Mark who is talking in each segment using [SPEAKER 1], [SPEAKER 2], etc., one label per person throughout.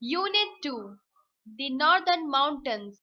[SPEAKER 1] Unit 2, The Northern Mountains.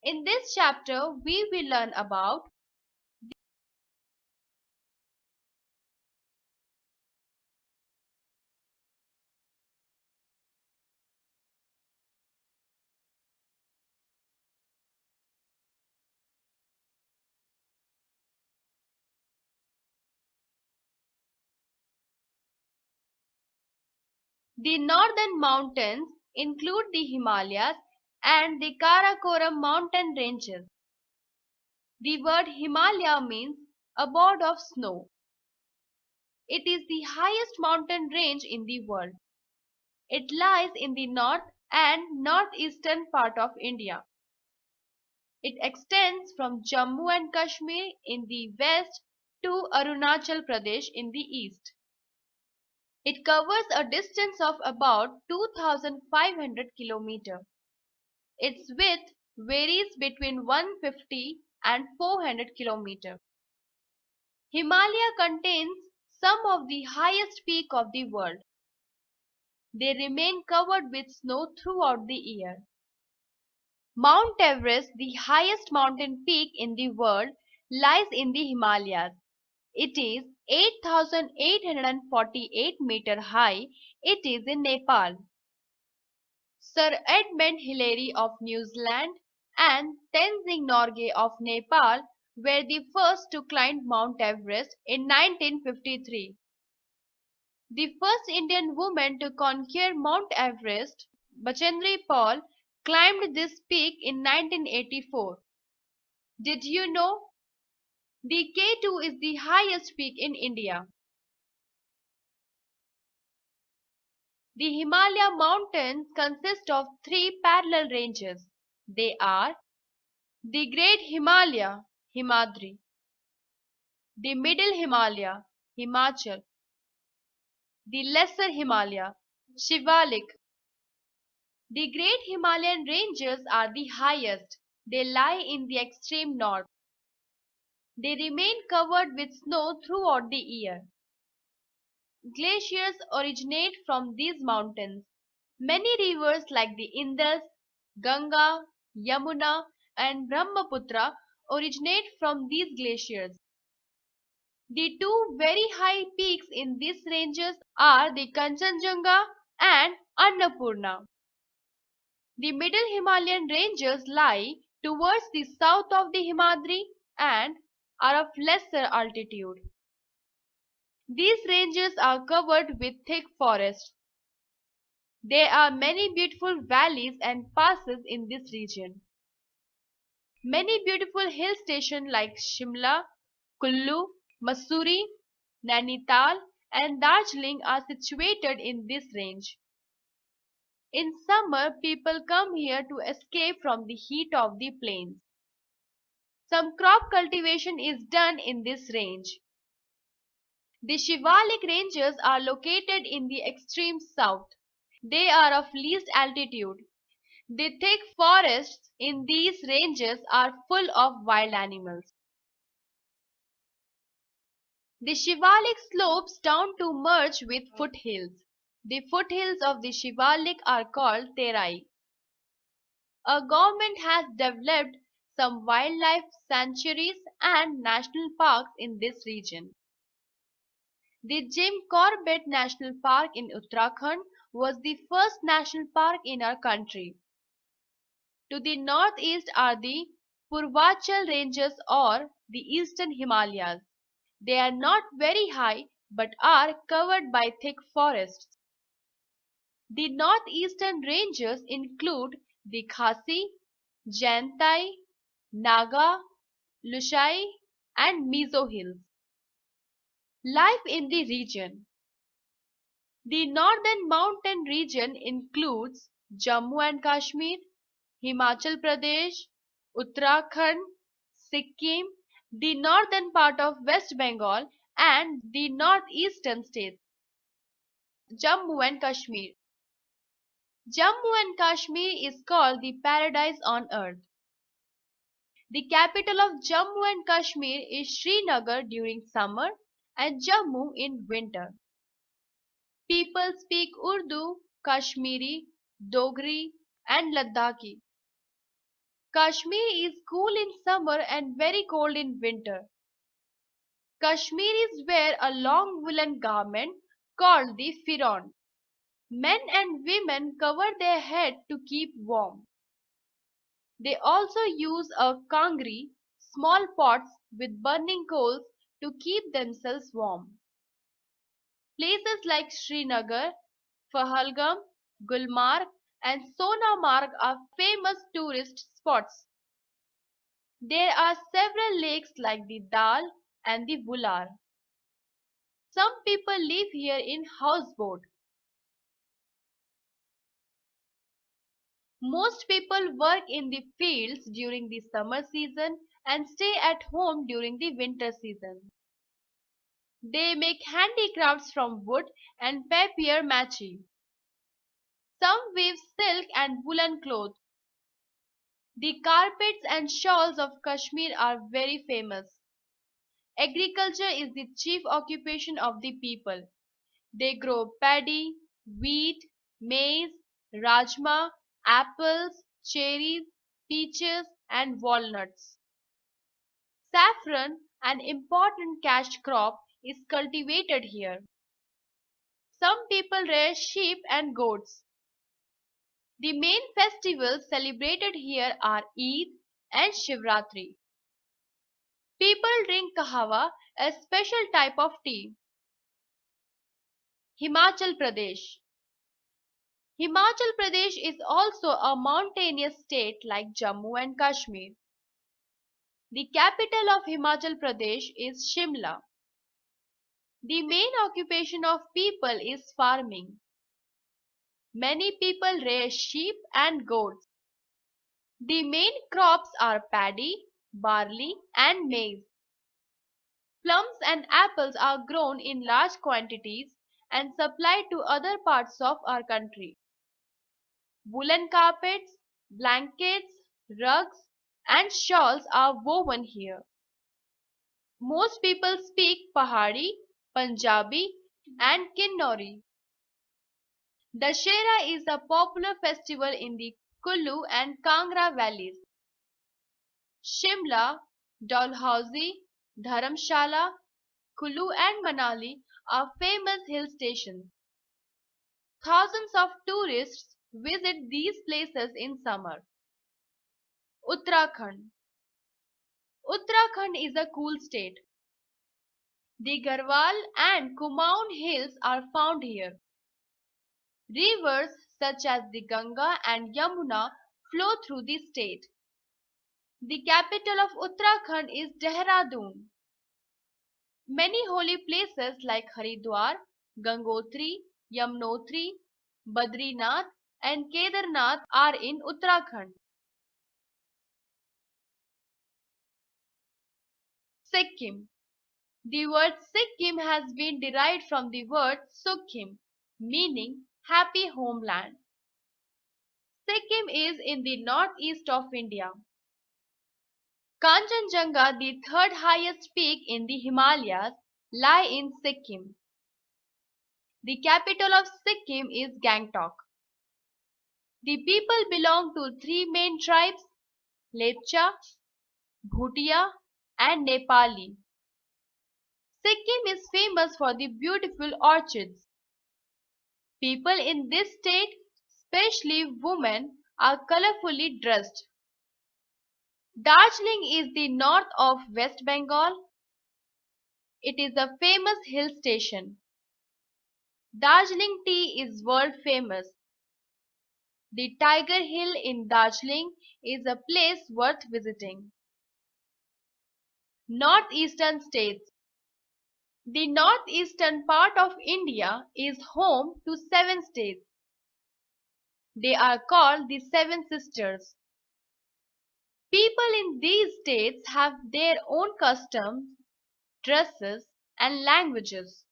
[SPEAKER 1] In this chapter, we will learn about the Northern Mountains include the Himalayas and the Karakoram mountain ranges. The word Himalaya means abode of snow. It is the highest mountain range in the world. It lies in the north and northeastern part of India. It extends from Jammu and Kashmir in the west to Arunachal Pradesh in the east. It covers a distance of about 2,500 km. Its width varies between 150 and 400 km. Himalaya contains some of the highest peaks of the world. They remain covered with snow throughout the year. Mount Everest, the highest mountain peak in the world, lies in the Himalayas. It is 8,848 meters high. It is in Nepal. Sir Edmund Hillary of New Zealand and Tenzing Norgay of Nepal were the first to climb Mount Everest in 1953. The first Indian woman to conquer Mount Everest, Bachendri Paul, climbed this peak in 1984. Did you know? The K2 is the highest peak in India. The Himalaya mountains consist of three parallel ranges. They are the Great Himalaya, Himadri, the Middle Himalaya, Himachal, the Lesser Himalaya, Shivalik. The Great Himalayan ranges are the highest. They lie in the extreme north. They remain covered with snow throughout the year. Glaciers originate from these mountains. Many rivers like the Indus, Ganga, Yamuna, and Brahmaputra originate from these glaciers. The two very high peaks in these ranges are the Kanchenjunga and Annapurna. The middle Himalayan ranges lie towards the south of the Himadri and are of lesser altitude. These ranges are covered with thick forests. There are many beautiful valleys and passes in this region. Many beautiful hill stations like Shimla, Kullu, Mussoorie, Nainital, and Darjeeling are situated in this range. In summer, people come here to escape from the heat of the plains. Some crop cultivation is done in this range. The Shivalik ranges are located in the extreme south. They are of least altitude. The thick forests in these ranges are full of wild animals. The Shivalik slopes down to merge with foothills. The foothills of the Shivalik are called Terai. A government has developed some wildlife sanctuaries and national parks in this region. The Jim Corbett National Park in Uttarakhand was the first national park in our country. To the northeast are the Purvachal Ranges or the Eastern Himalayas. They are not very high but are covered by thick forests. The northeastern ranges include the Khasi, Jaintai, Naga, Lushai, and Mizo Hills. Life in the region. The northern mountain region includes Jammu and Kashmir, Himachal Pradesh, Uttarakhand, Sikkim, the northern part of West Bengal, and the northeastern states. Jammu and Kashmir. Jammu and Kashmir is called the paradise on earth. The capital of Jammu and Kashmir is Srinagar during summer and Jammu in winter. People speak Urdu Kashmiri, Dogri, and Ladakhi. Kashmir is cool in summer and very cold in winter. Kashmiris wear a long woolen garment called the firon. Men and women cover their head to keep warm. They also use a kangri, small pots with burning coals to keep themselves warm. Places like Srinagar, Pahalgam, Gulmarg, and Sonamarg are famous tourist spots. There are several lakes like the Dal and the Vular. Some people live here in houseboat. Most people work in the fields during the summer season and stay at home during the winter season. They make handicrafts from wood and papier mache. Some weave silk and woolen cloth. The carpets and shawls of Kashmir are very famous. Agriculture is the chief occupation of the people. They grow paddy, wheat, maize, rajma, apples, cherries, peaches, and walnuts. Saffron, an important cash crop, is cultivated here. Some people rear sheep and goats. The main festivals celebrated here are Eid and Shivratri. People drink kahawa, a special type of tea. Himachal Pradesh. Himachal Pradesh is also a mountainous state like Jammu and Kashmir. The capital of Himachal Pradesh is Shimla. The main occupation of people is farming. Many people rear sheep and goats. The main crops are paddy, barley, and maize. Plums and apples are grown in large quantities and supplied to other parts of our country. Woolen carpets, blankets, rugs, and shawls are woven here. Most people speak Pahari, Punjabi, and Kinnori. Dashera is a popular festival in the Kullu and Kangra valleys. Shimla, Dalhousie, Dharamshala, Kullu and Manali are famous hill stations. Thousands of tourists visit these places in summer. Uttarakhand. Uttarakhand is a cool state. The Garhwal and Kumaon hills are found here. Rivers such as the Ganga and Yamuna flow through the state. The capital of Uttarakhand is Dehradun. Many holy places like Haridwar, Gangotri, Yamunotri, Badrinath, and Kedarnath are in Uttarakhand. Sikkim. The word Sikkim has been derived from the word Sukkim, meaning happy homeland. Sikkim is in the northeast of India. Kanchenjunga, the third highest peak in the Himalayas, lie in Sikkim. The capital of Sikkim is Gangtok. The people belong to three main tribes: Lepcha, Bhutia, and Nepali. Sikkim is famous for the beautiful orchids. People in this state, especially women, are colorfully dressed. Darjeeling is the north of West Bengal. It is a famous hill station. Darjeeling tea is world famous. The Tiger Hill in Darjeeling is a place worth visiting. Northeastern states. The northeastern part of India is home to 7 states. They are called the Seven Sisters. People in these states have their own customs, dresses, and languages.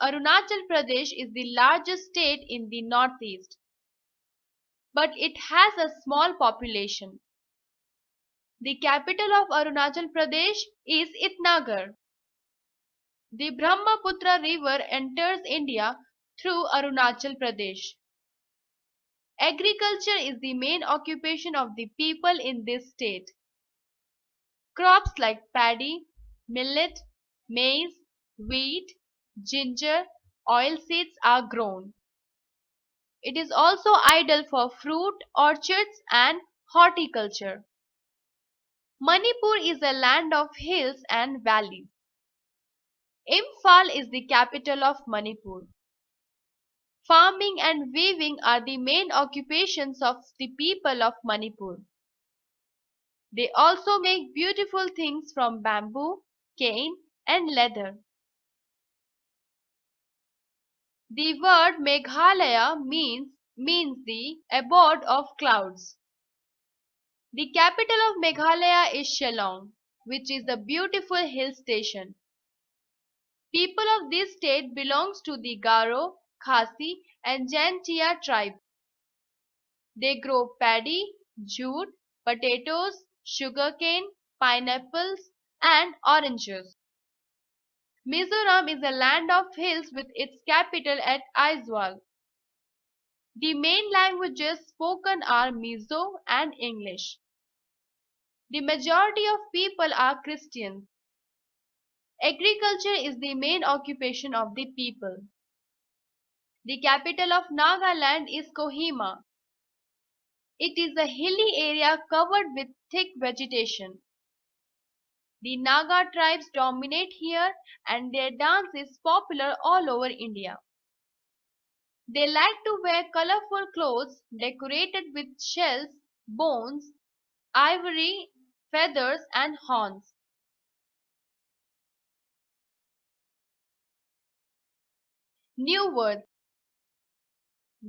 [SPEAKER 1] Arunachal Pradesh is the largest state in the northeast, but it has a small population. The capital of Arunachal Pradesh is Itnagar. The Brahmaputra River enters India through Arunachal Pradesh. Agriculture is the main occupation of the people in this state. Crops like paddy, millet, maize, wheat, ginger, oilseeds are grown. It is also ideal for fruit orchards and horticulture. Manipur is a land of hills and valleys. Imphal is the capital of Manipur. Farming and weaving are the main occupations of the people of Manipur. They also make beautiful things from bamboo, cane, and leather. The word Meghalaya means the abode of clouds. The capital of Meghalaya is Shillong, which is a beautiful hill station. People of this state belongs to the Garo, Khasi, and Jaintia tribes. They grow paddy, jute, potatoes, sugarcane, pineapples, and oranges. Mizoram is a land of hills with its capital at Aizawl. The main languages spoken are Mizo and English. The majority of people are Christians. Agriculture is the main occupation of the people. The capital of Nagaland is Kohima. It is a hilly area covered with thick vegetation. The Naga tribes dominate here and their dance is popular all over India. They like to wear colorful clothes decorated with shells, bones, ivory, feathers, and horns. New words: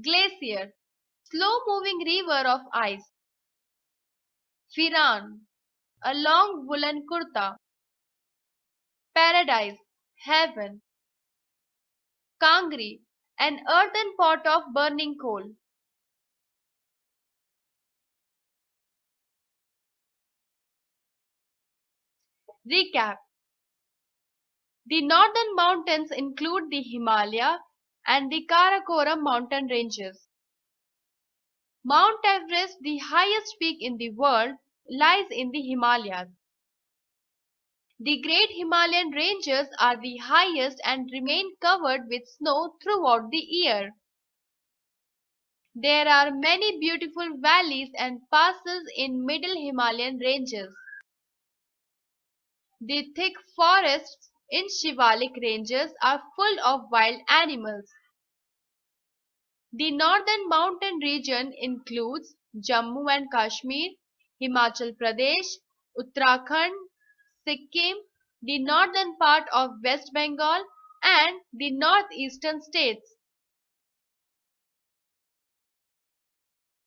[SPEAKER 1] glacier, slow moving river of ice. Firan, a long woolen kurta. Paradise, heaven. Kangri, an earthen pot of burning coal. Recap: the northern mountains include the Himalaya and the Karakoram mountain ranges. Mount Everest, the highest peak in the world, lies in the Himalayas. The Great Himalayan Ranges are the highest and remain covered with snow throughout the year. There are many beautiful valleys and passes in Middle Himalayan ranges. The thick forests in Shivalik ranges are full of wild animals. The northern mountain region includes Jammu and Kashmir, Himachal Pradesh, Uttarakhand, Sikkim, the northern part of West Bengal, and the northeastern states.